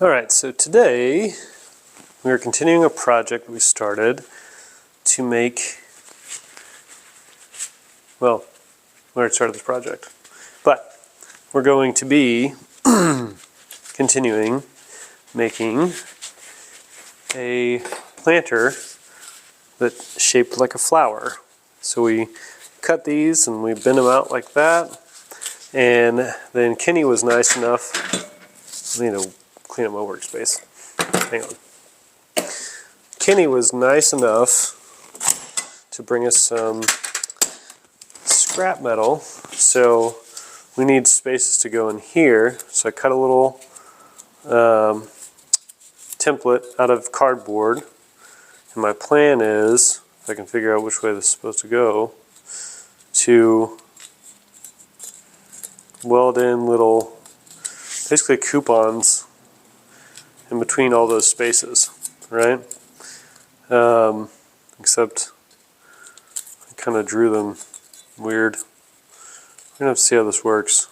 Alright, so today we are continuing a project we started to make, well, we already started this project, but we're going to be continuing making a planter that's shaped like a flower. So we cut these and we bend them out like that, and then Kenny was nice enough, I need to clean up my workspace. Hang on. Kenny was nice enough to bring us some scrap metal. So we need spaces to go in here. So I cut a little template out of cardboard. And my plan is, if I can figure out which way this is supposed to go, to weld in little, basically coupons in between all those spaces, right? Except I kind of drew them weird. We're gonna have to see how this works.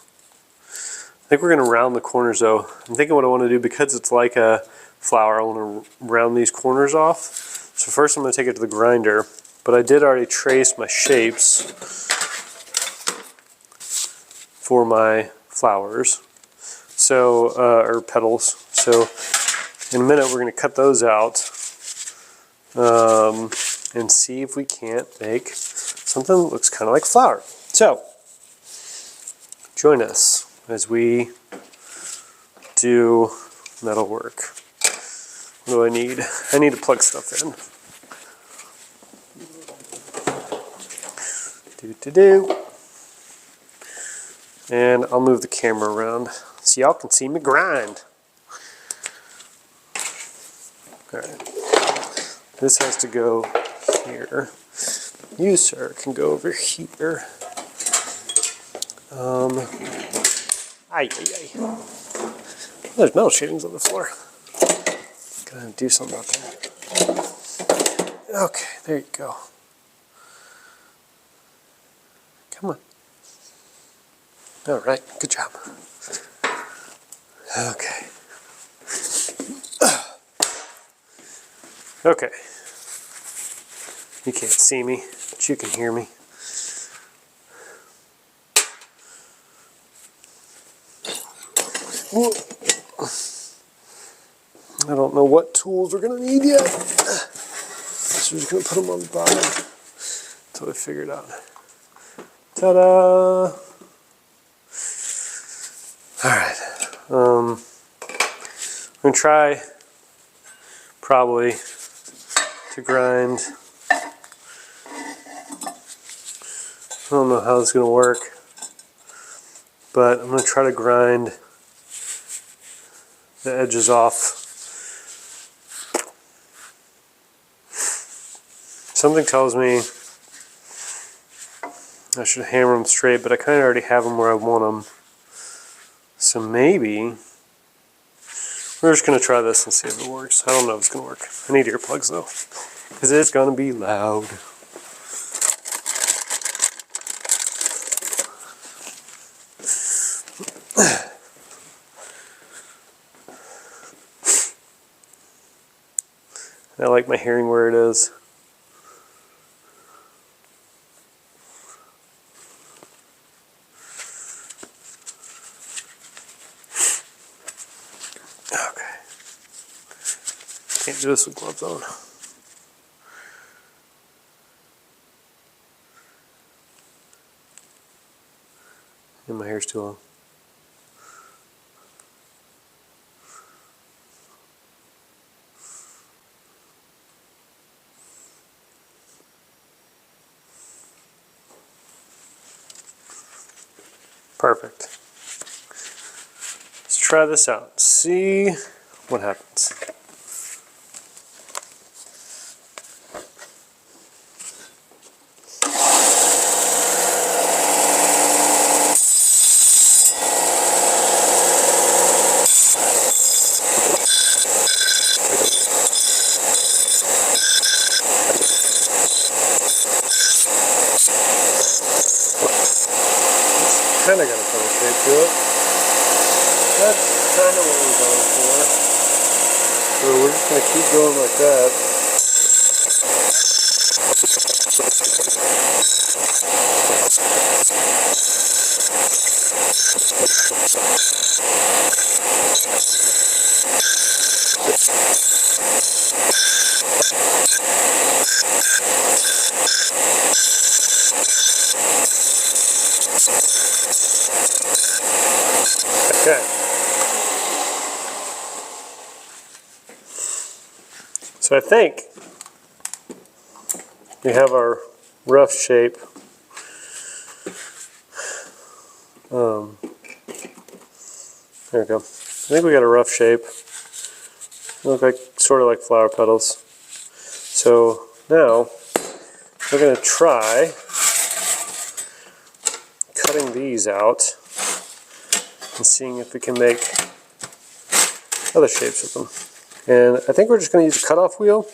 I think we're gonna round the corners though. I'm thinking what I want to do, because it's like a flower, I want to round these corners off. So first I'm gonna take it to the grinder, but I did already trace my shapes for my flowers, so or petals. So in a minute we're going to cut those out and see if we can't make something that looks kind of like a flower. So join us as we do metal work. What do I need? I need to plug stuff in. And I'll move the camera around so y'all can see me grind. Alright. This has to go here. You, sir, can go over here. Ay. There's metal shavings on the floor. Gotta do something about that. Okay, there you go. Come on. Alright, good job. Okay. Okay. You can't see me, but you can hear me. I don't know what tools we're going to need yet. So we're just going to put them on the bottom until I figure it out. Ta-da! Alright. I'm going to try probably to grind. I don't know how this is going to work, but I'm going to try to grind the edges off. Something tells me I should hammer them straight, but I kind of already have them where I want them. So maybe we're just going to try this and see if it works. I don't know if it's going to work. I need earplugs though, because it's going to be loud. I like my hearing where it is. Okay. Can't do this with gloves on. And my hair's too long. Perfect. Let's try this out. See what happens. Kind of got a funny shape to it. That's kind of what we're going for. just gonna keep going like that. Okay. So I think we have our rough shape. There we go. I think we got a rough shape. Look like sort of like flower petals. So now we're going to try cutting these out and seeing if we can make other shapes with them. And I think we're just going to use a cutoff wheel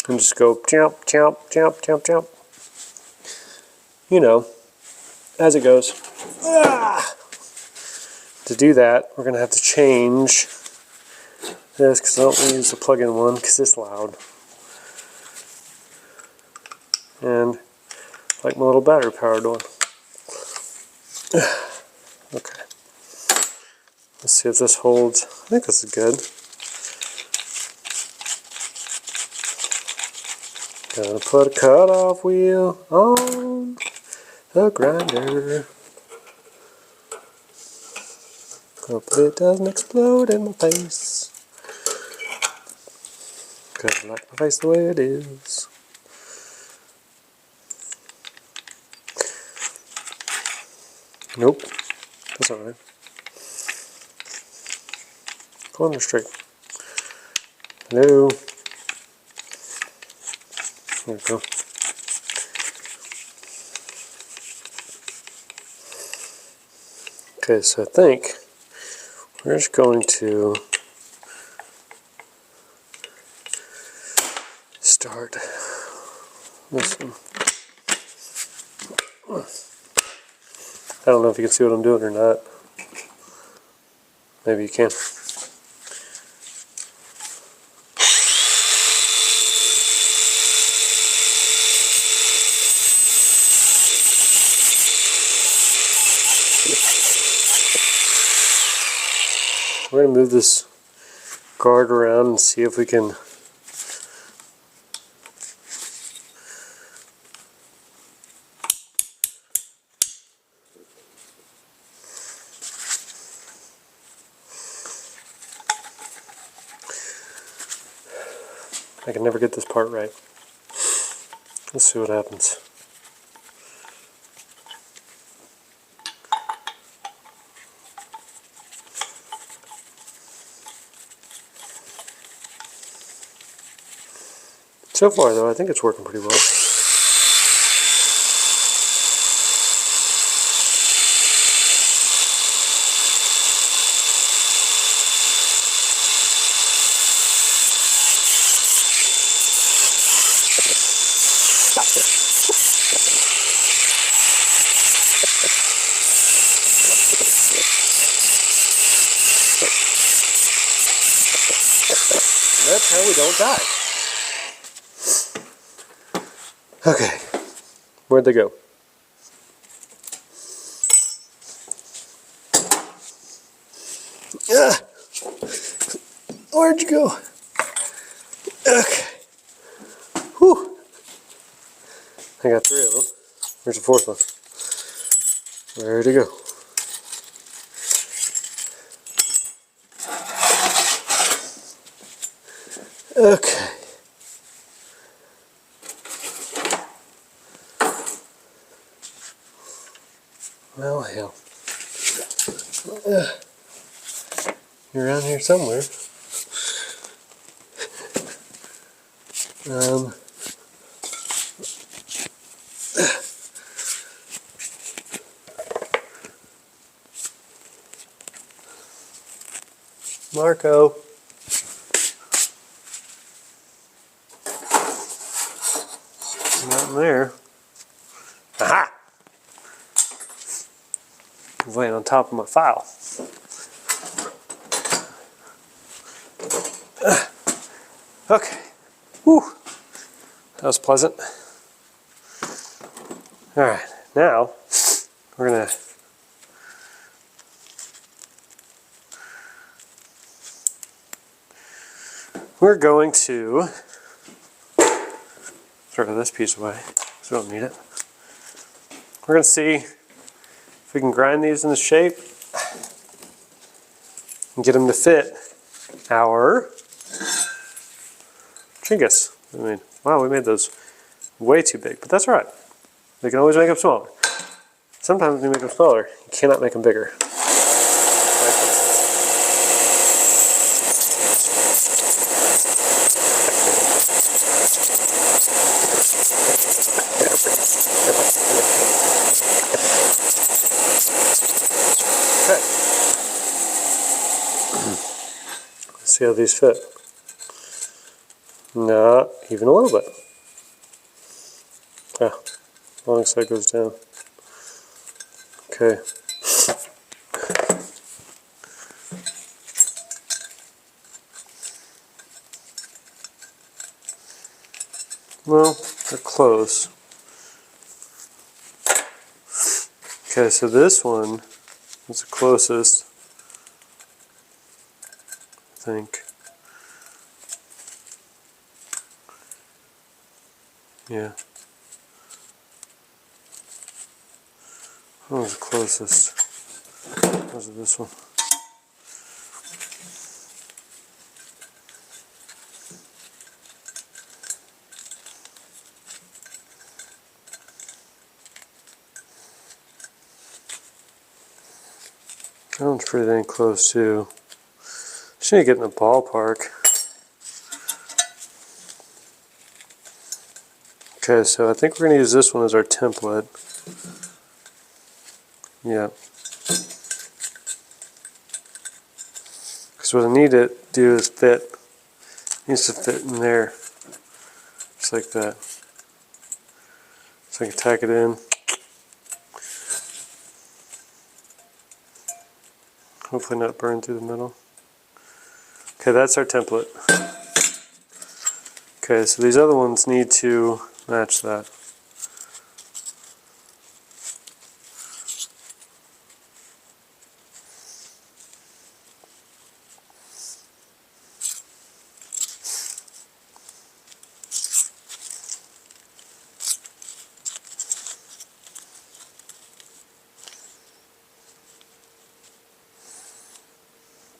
and just go chomp, chomp, chomp, chomp, chomp. You know, as it goes. Ah! To do that, we're going to have to change this because I don't want to use the plug-in one because it's loud. And like my little battery powered one. Okay. Let's see if this holds. I think this is good. Gonna put a cutoff wheel on the grinder. Hopefully it doesn't explode in my face. Cause I like my face the way it is. Nope. That's alright. Go on there straight. Hello. There we go. Okay, so I think we're just going to start this one. I don't know if you can see what I'm doing or not. Maybe you can. We're going to move this guard around and see if we can I can never get this part right. Let's see what happens. So far though, I think it's working pretty well. That's how we don't die. Okay, where'd they go? Ah! Where'd you go? Okay. Whew. I got 3 of them. Where's the 4th one? Where'd it go? Okay. Well, hell. You're around here somewhere. Marco. Nothing there. Aha! He's laying on top of my file. Okay. Whew. That was pleasant. Alright, now we're going to throw this piece away because we don't need it. We're going to see if we can grind these into shape and get them to fit our chingus. I mean, wow, we made those way too big, but that's all right. We can always make them smaller. Sometimes when you make them smaller, you cannot make them bigger. Okay. Let's see how these fit. Not even a little bit. Yeah, long side goes down. Okay. Well, they're close. Okay, so this one is the closest, I think. Yeah. That was the closest. Was it this one? That one's pretty dang close too. Just need to get in the ballpark. Okay, so I think we're going to use this one as our template. Yeah. Because what I need to do is fit. It needs to fit in there. Just like that. So I can tack it in. Hopefully not burn through the middle. Okay, that's our template. Okay, so these other ones need to match that.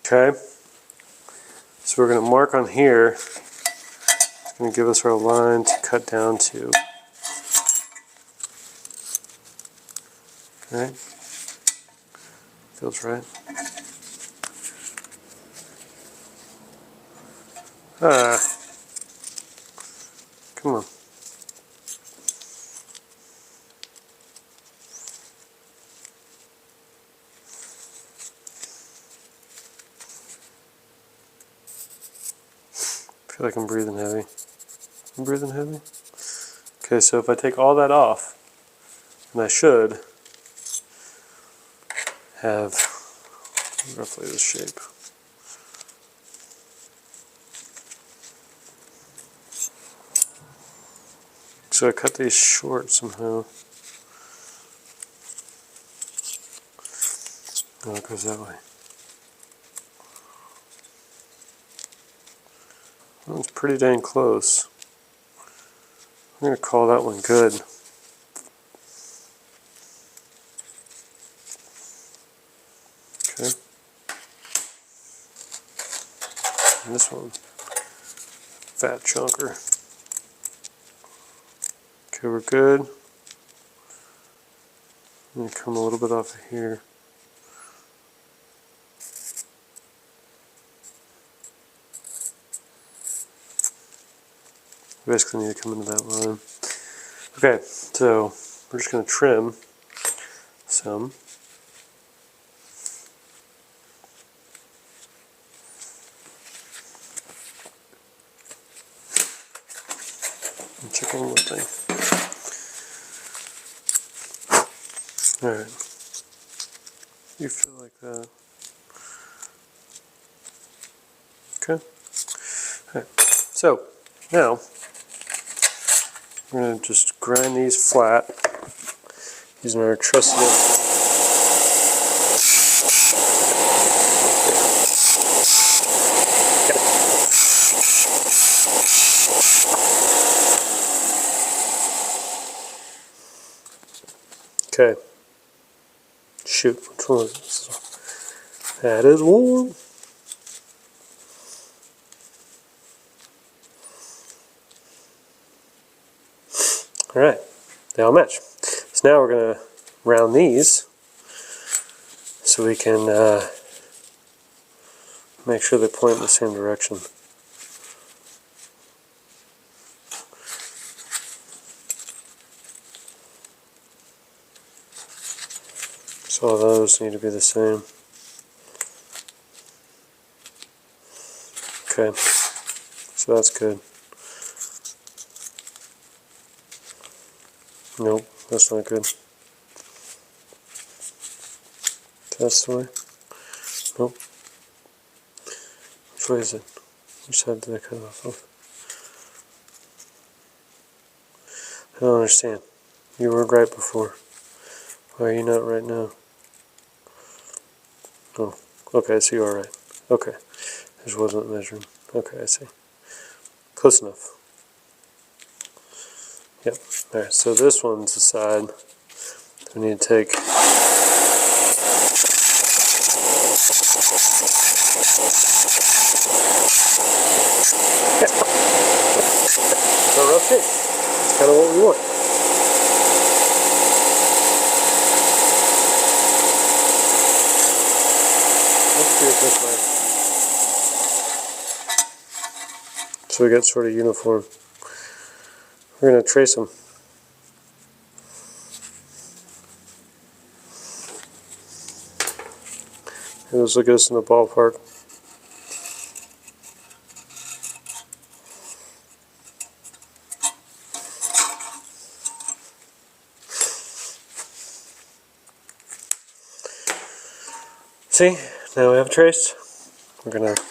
Okay, so we're going to mark on here. It's going to give us our line to cut down to. Okay, feels right. Ah, come on. I feel like I'm breathing heavy. I'm breathing heavy? Okay, so if I take all that off, and I should have roughly this shape. So I cut these short somehow. Oh, it goes that way. That one's pretty dang close. I'm going to call that one good. Okay. And this one, fat chunker. Okay, we're good. I'm going to come a little bit off of here. Basically need to come into that line. Okay, so we're just going to trim some. And check one more thing. Alright. You feel like that. Okay. So now we're going to just grind these flat using our trusty. Okay. Shoot, which one is this? That is one. Alright, they all match. So now we're going to round these so we can make sure they point in the same direction. So all those need to be the same. Okay, so that's good. Nope, that's not good. That's the way. Nope. Which way is it? Which side did I cut it off of? I don't understand. You were right before. Why are you not right now? Oh, okay, so you are right. Okay. I just wasn't measuring. Okay, I see. Close enough. Yep. Alright, so this one's the side we need to take. It's a rough shape. It's kind of what we want. Let's do it this way. So we get sort of uniform. We're going to trace them. This will get us in the ballpark. See, now we have traced. We're going to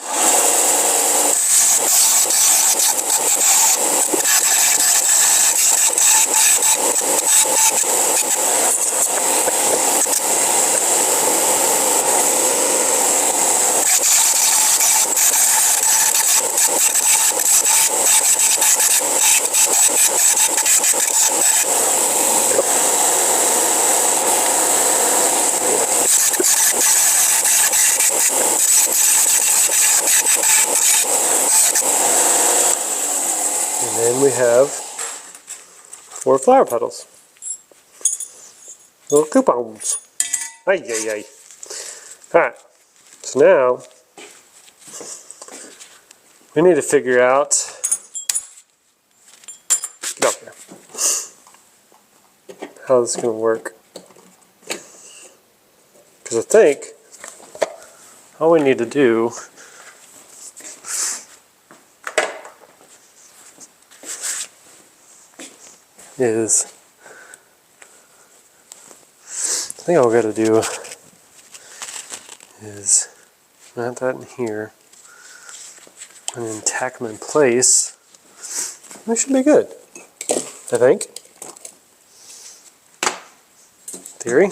and then we have 4 flower petals. Little coupons. Ay, ay, ay. Alright, so now we need to figure out, get up here, how this is going to work. Because I think all we need to do is, I think all we got to do is mount that in here and then tack them in place. We should be good, I think. Theory.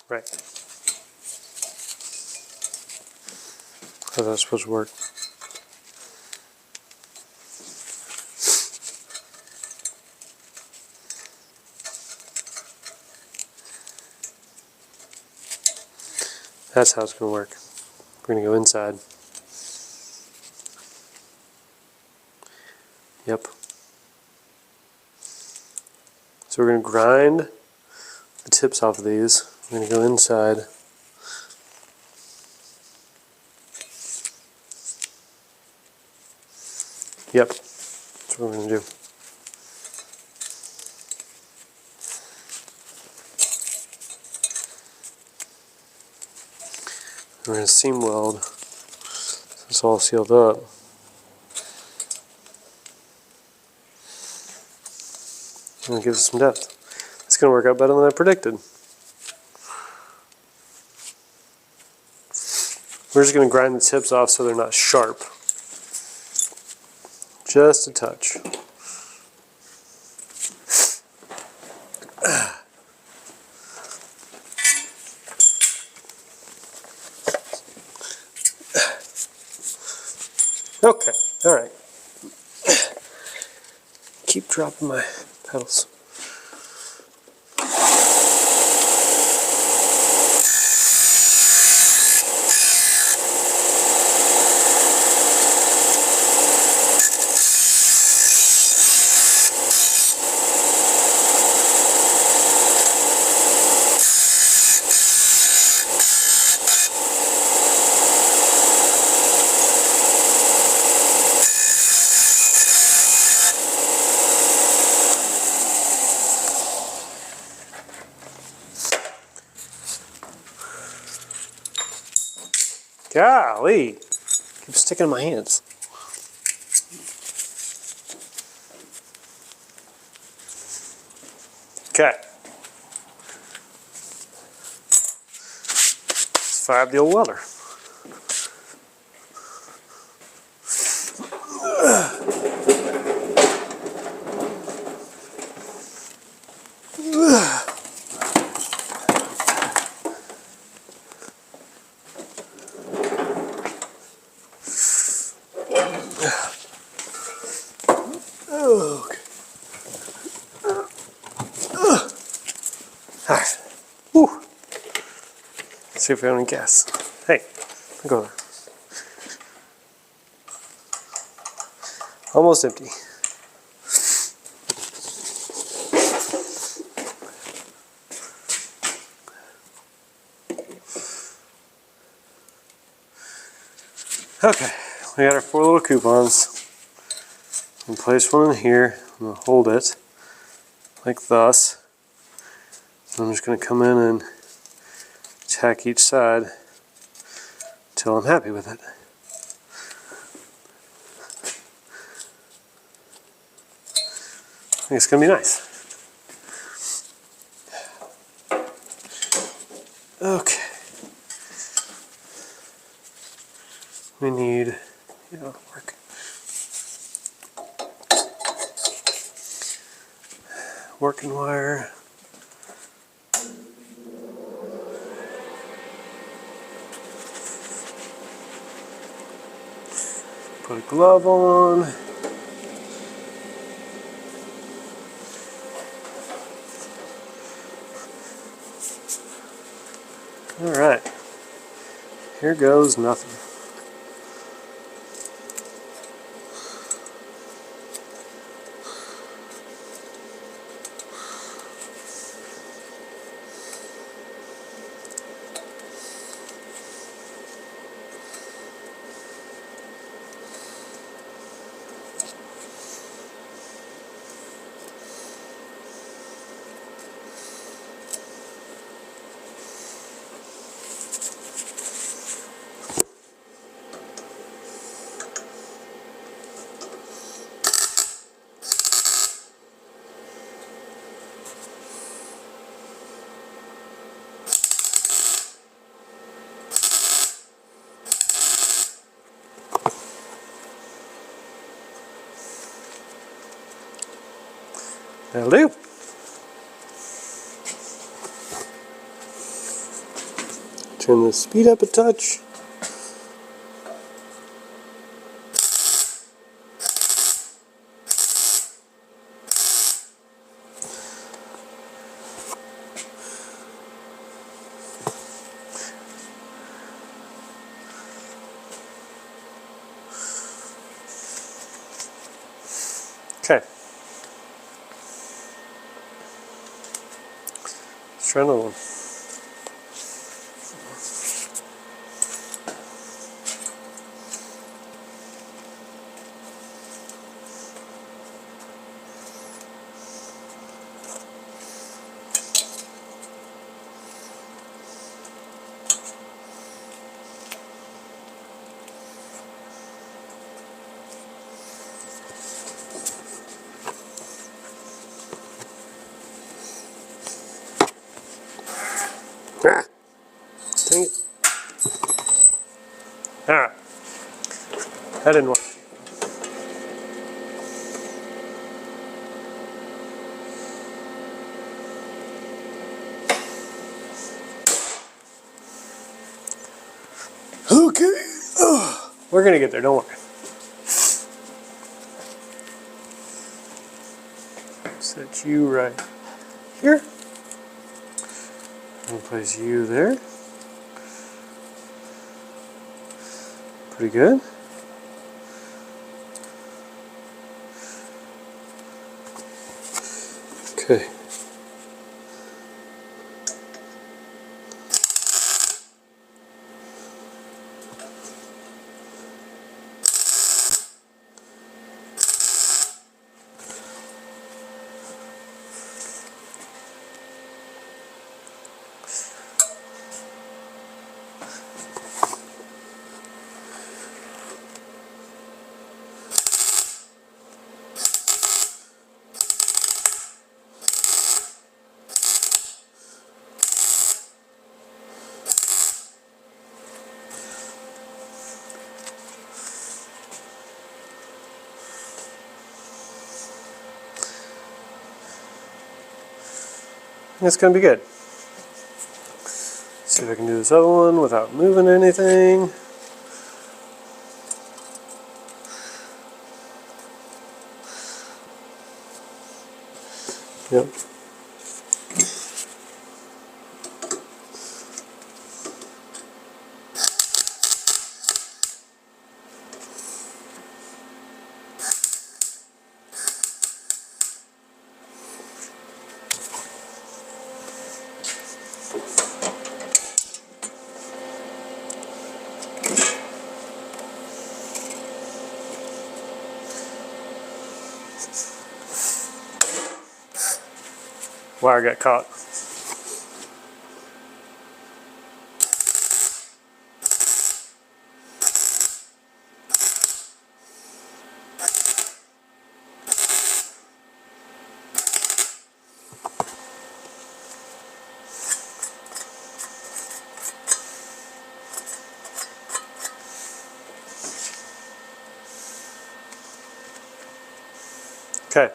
Right. How's that supposed to work? That's how it's going to work. We're going to go inside. Yep. So we're going to grind the tips off of these. We're going to go inside. Yep, that's what we're going to do. We're going to seam weld. It's all sealed up. And it gives us some depth. It's going to work out better than I predicted. We're just going to grind the tips off so they're not sharp. Just a touch. Okay, alright. Keep dropping my pedals. Golly! Keep sticking in my hands. Okay. Let's fire up the old welder. Okay. Alright. Woo. Let's see if we have any gas. Hey, go there. Almost empty. Okay, we got our 4 little coupons. I'm gonna place one in here. I'm gonna hold it like thus. So I'm just gonna come in and tack each side until I'm happy with it. I think it's gonna be nice. Okay. We need, working wire. Put a glove on. Alright. Here goes nothing. That'll do. Turn the speed up a touch. Okay. try another one. Ah, dang it. Alright. That didn't work. Okay. Oh, we're gonna get there, don't worry. Set you right here. And place you there. Pretty good. Okay. It's gonna be good. See if I can do this other one without moving anything. Yep. Wire got caught. Okay.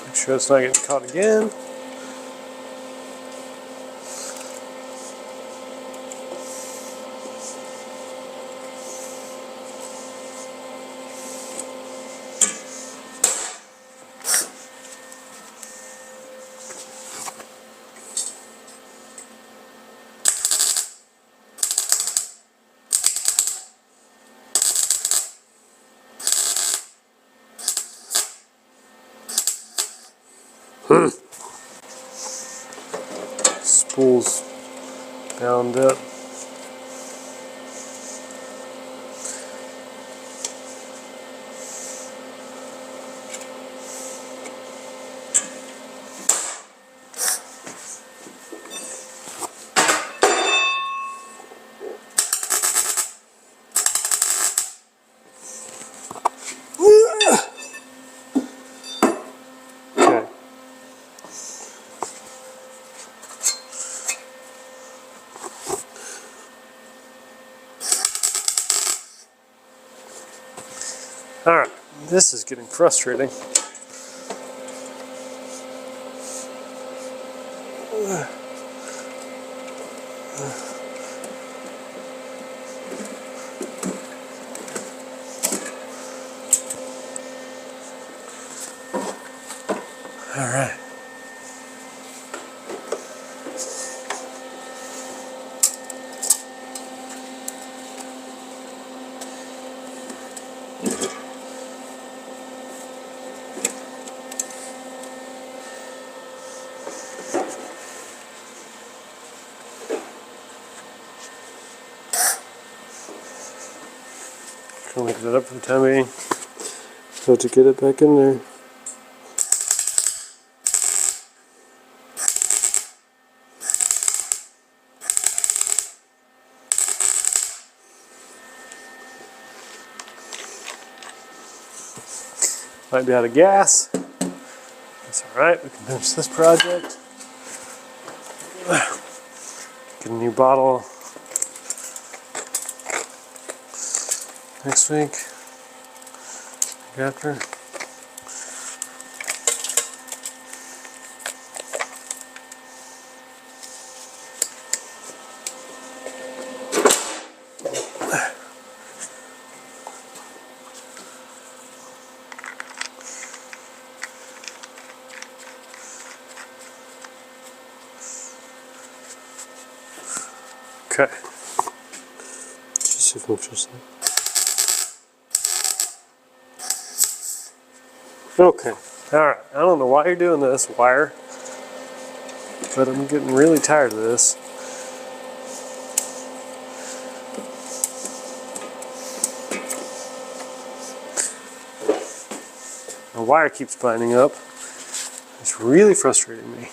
Make sure it's not getting caught again. Spool's bound up. Okay. This is getting frustrating. All right. Gonna leave that up for the time being. So to get it back in there. Might be out of gas. That's alright, we can finish this project. Get a new bottle next week. After. Okay. Just see if I'm interested. Okay. Alright. I don't know why you're doing this, wire. But I'm getting really tired of this. The wire keeps binding up. It's really frustrating me.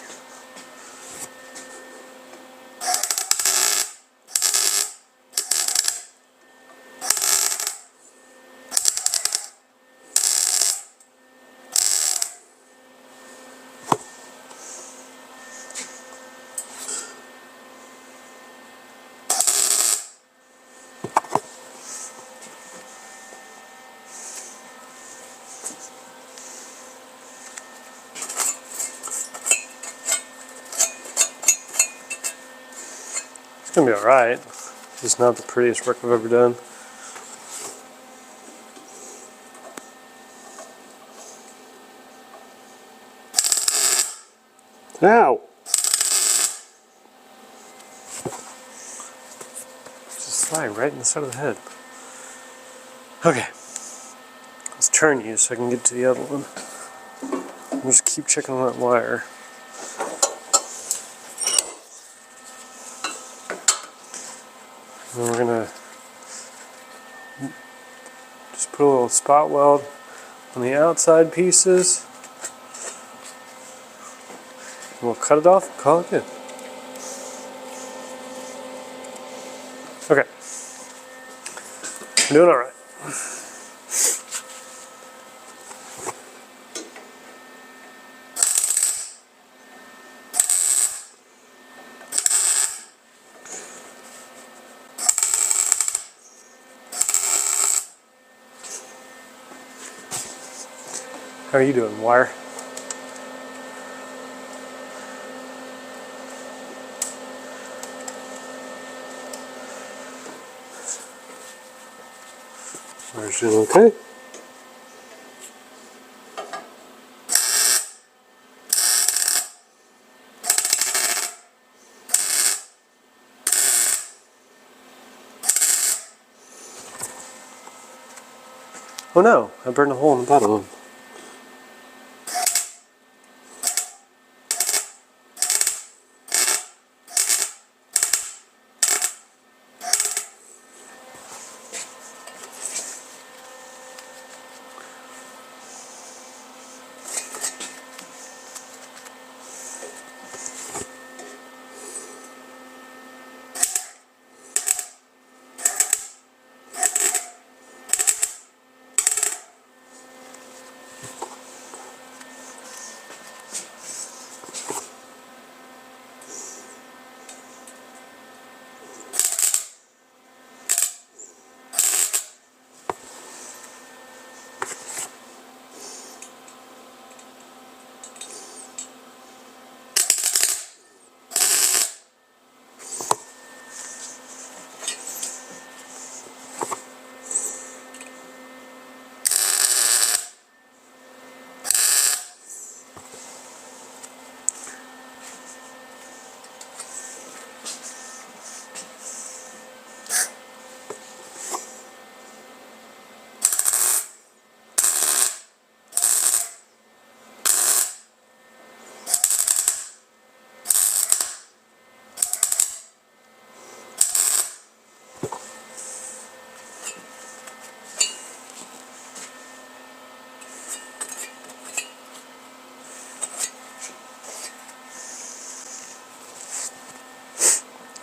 It's gonna be alright. It's not the prettiest work I've ever done. Ow! Just fly right in the side of the head. Okay. Let's turn you so I can get to the other one. We'll just keep checking on that wire. And then we're gonna just put a little spot weld on the outside pieces. And we'll cut it off and call it good. Okay. We're doing alright. How are you doing, wire? Wire's doing okay. Oh no, I burned a hole in the bottom of them.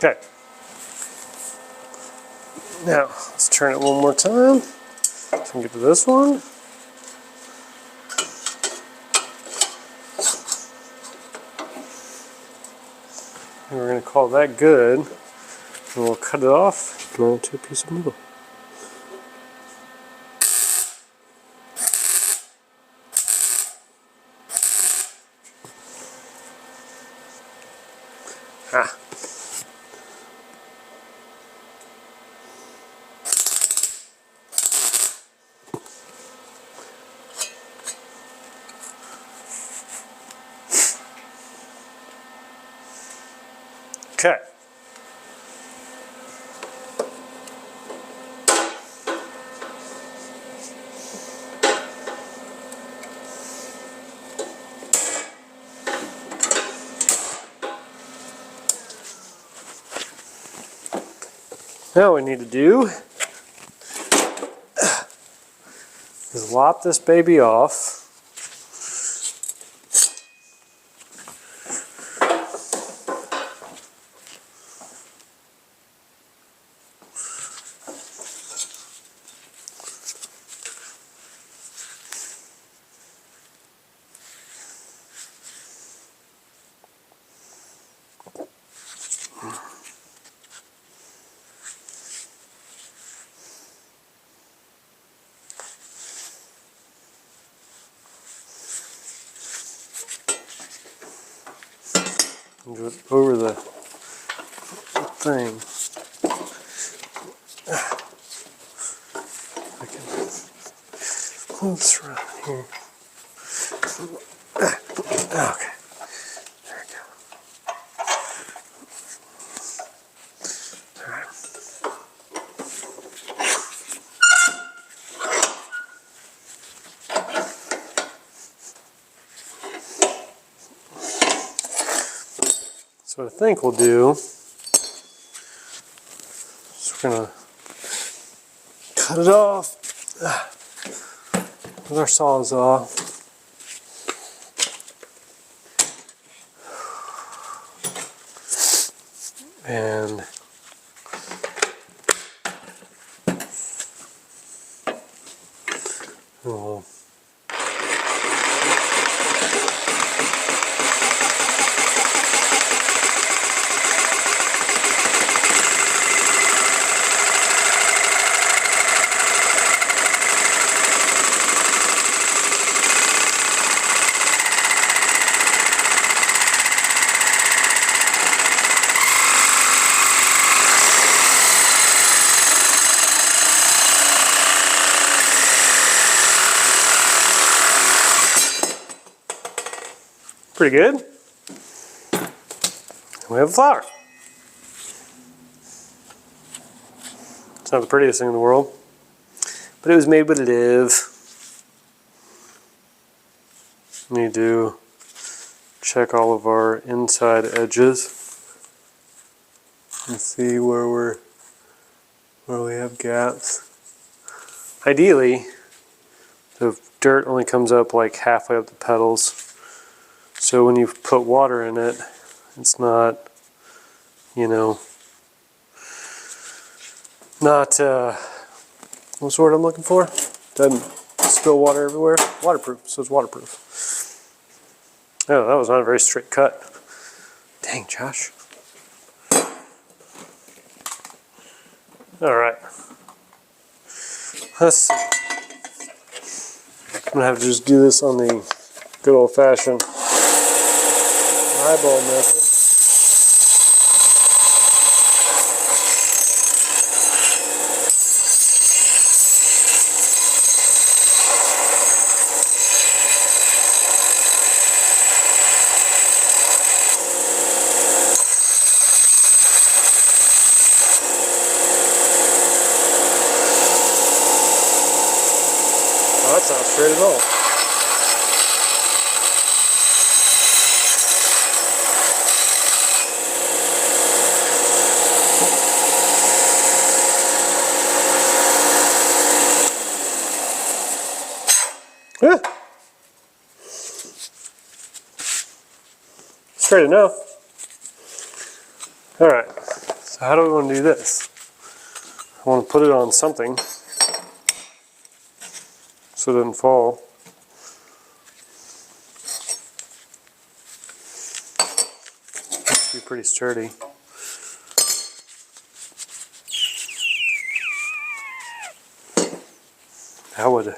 Okay. Now, let's turn it one more time. So we can get to this one. And we're going to call that good. And we'll cut it off and onto a piece of metal. Ah. Okay. Now what we need to do is lop this baby off. And go over the thing. I can move this around here. Okay. There we go. Alright. So what I think we'll do is we're going to cut it off with our Sawzall. And we'll pretty good. We have a flower. It's not the prettiest thing in the world, but it was made with love. We need to check all of our inside edges and see where we have gaps. Ideally, the dirt only comes up like halfway up the petals. So when you put water in it, it's not, you know, not, what's the word I'm looking for? Doesn't spill water everywhere. Waterproof, so it's waterproof. Oh, that was not a very straight cut. Dang, Josh. All right. Let's see. I'm gonna have to just do this on the good old-fashioned eyeball method. Oh, that's not straight at all. Yeah. Straight enough. All right. So how do we want to do this? I want to put it on something so it doesn't fall. It should be pretty sturdy. That would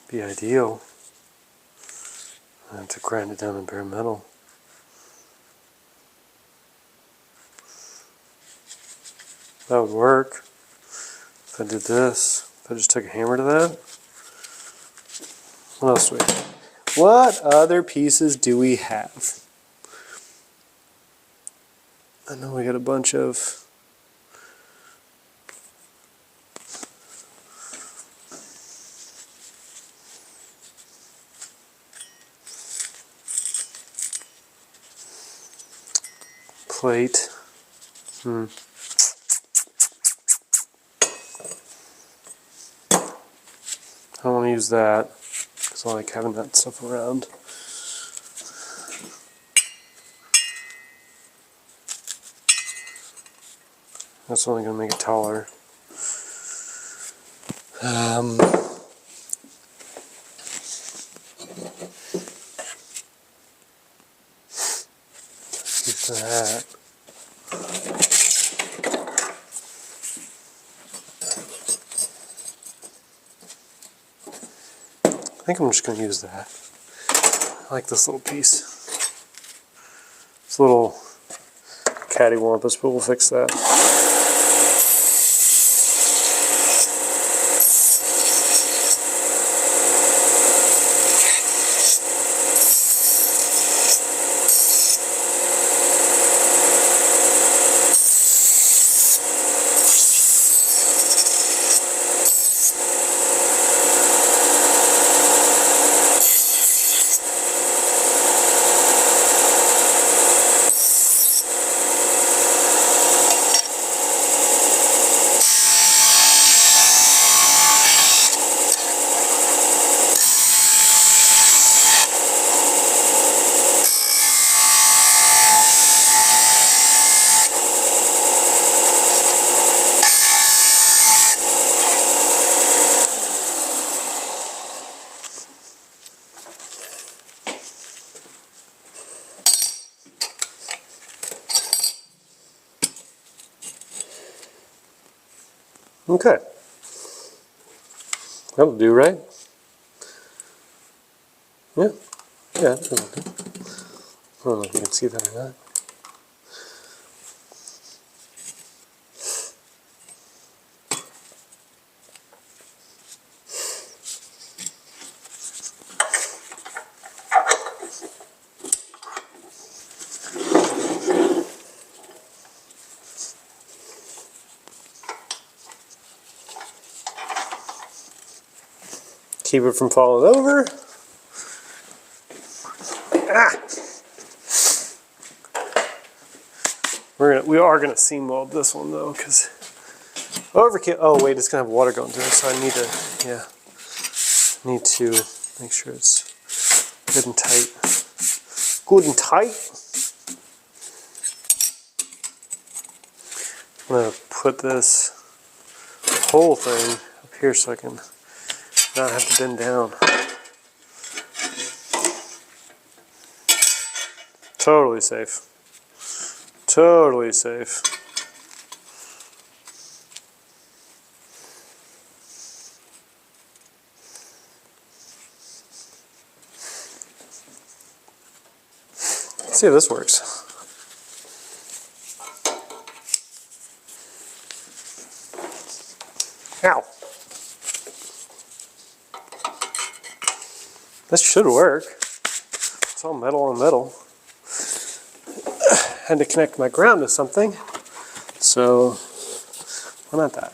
be ideal. I have to grind it down in bare metal. That would work. If I did this, if I just took a hammer to that. What else do we have? What other pieces do we have? I know we got a bunch of plate. I don't want to use that because I like having that stuff around. That's only going to make it taller. Use that. I think I'm just going to use that. I like this little piece. It's a little cattywampus, but we'll fix that. Okay. That'll do, right? Yeah. Yeah, that'll do. I don't know if you can see that or not. Keep it from falling over. Ah! We are gonna seam weld this one though, because overkill. Oh wait, it's gonna have water going through it, so I need to make sure it's good and tight. Good and tight. I'm gonna put this whole thing up here so I can not have to bend down. Totally safe. Totally safe. Let's see if this works. Ow. This should work. It's all metal on metal. Had to connect my ground to something. So, why not that?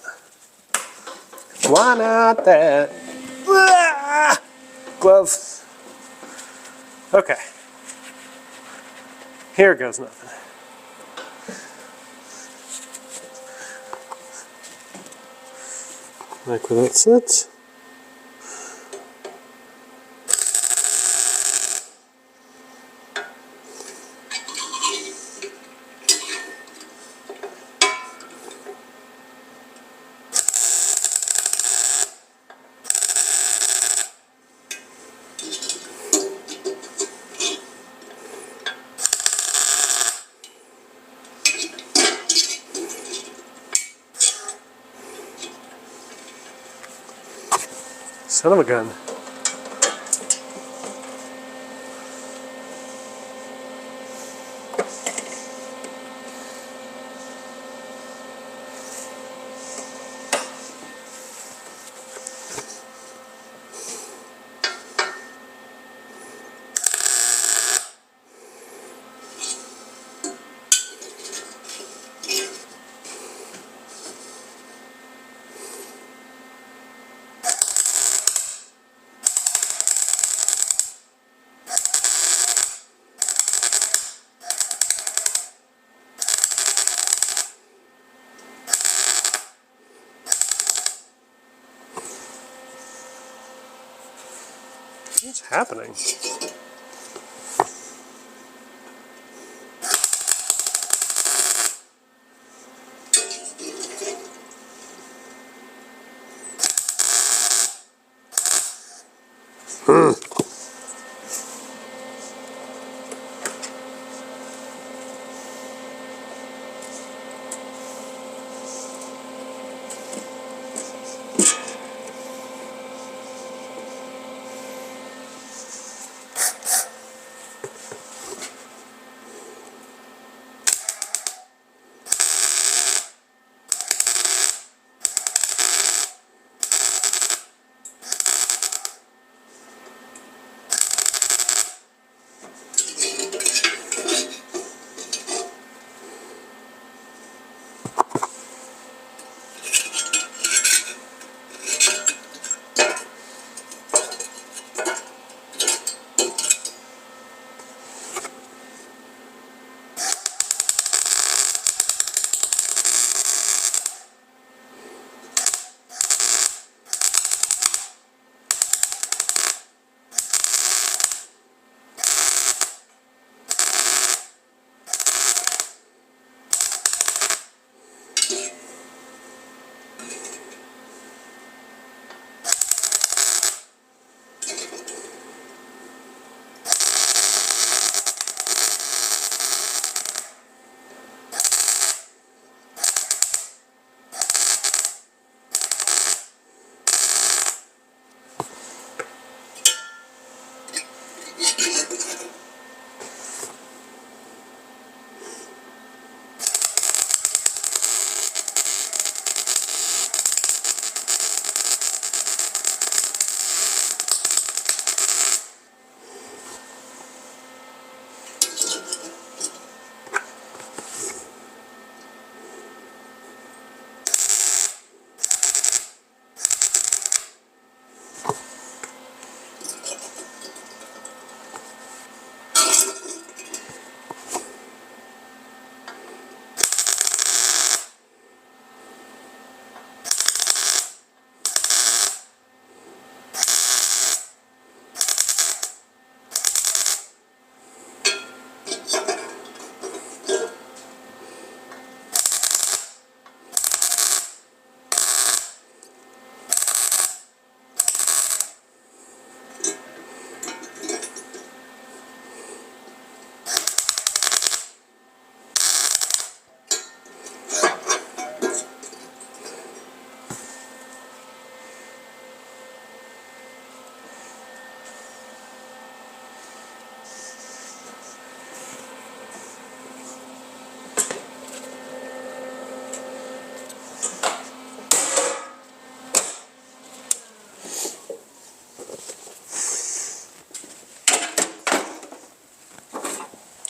Why not that? Ah! Glove. Okay. Here goes nothing. Like where that sits. Son of a gun. What's happening?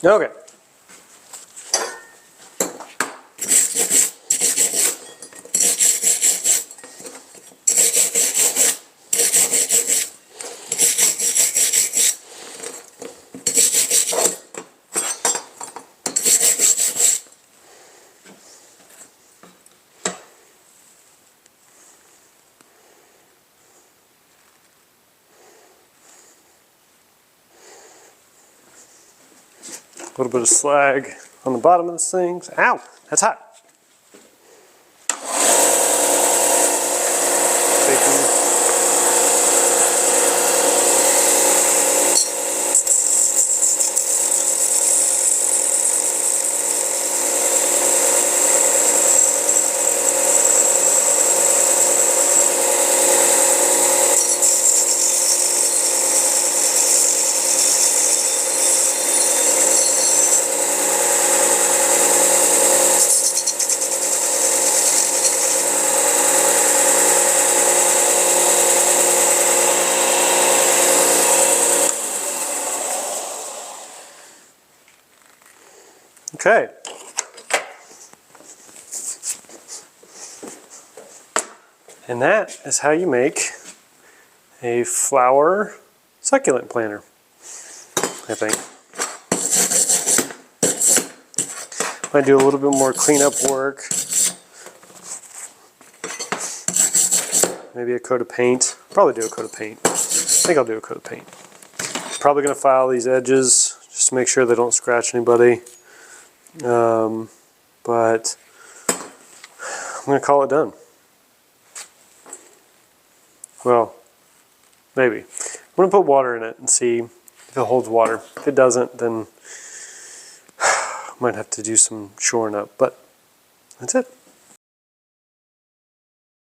Okay. A little bit of slag on the bottom of this thing. Ow, that's hot. Okay. And that is how you make a flower succulent planter, I think. Might do a little bit more cleanup work. Maybe a coat of paint. Probably do a coat of paint. I think I'll do a coat of paint. Probably going to file these edges just to make sure they don't scratch anybody. But I'm going to call it done. Well, maybe. I'm going to put water in it and see if it holds water. If it doesn't, then I might have to do some shoring up. But that's it.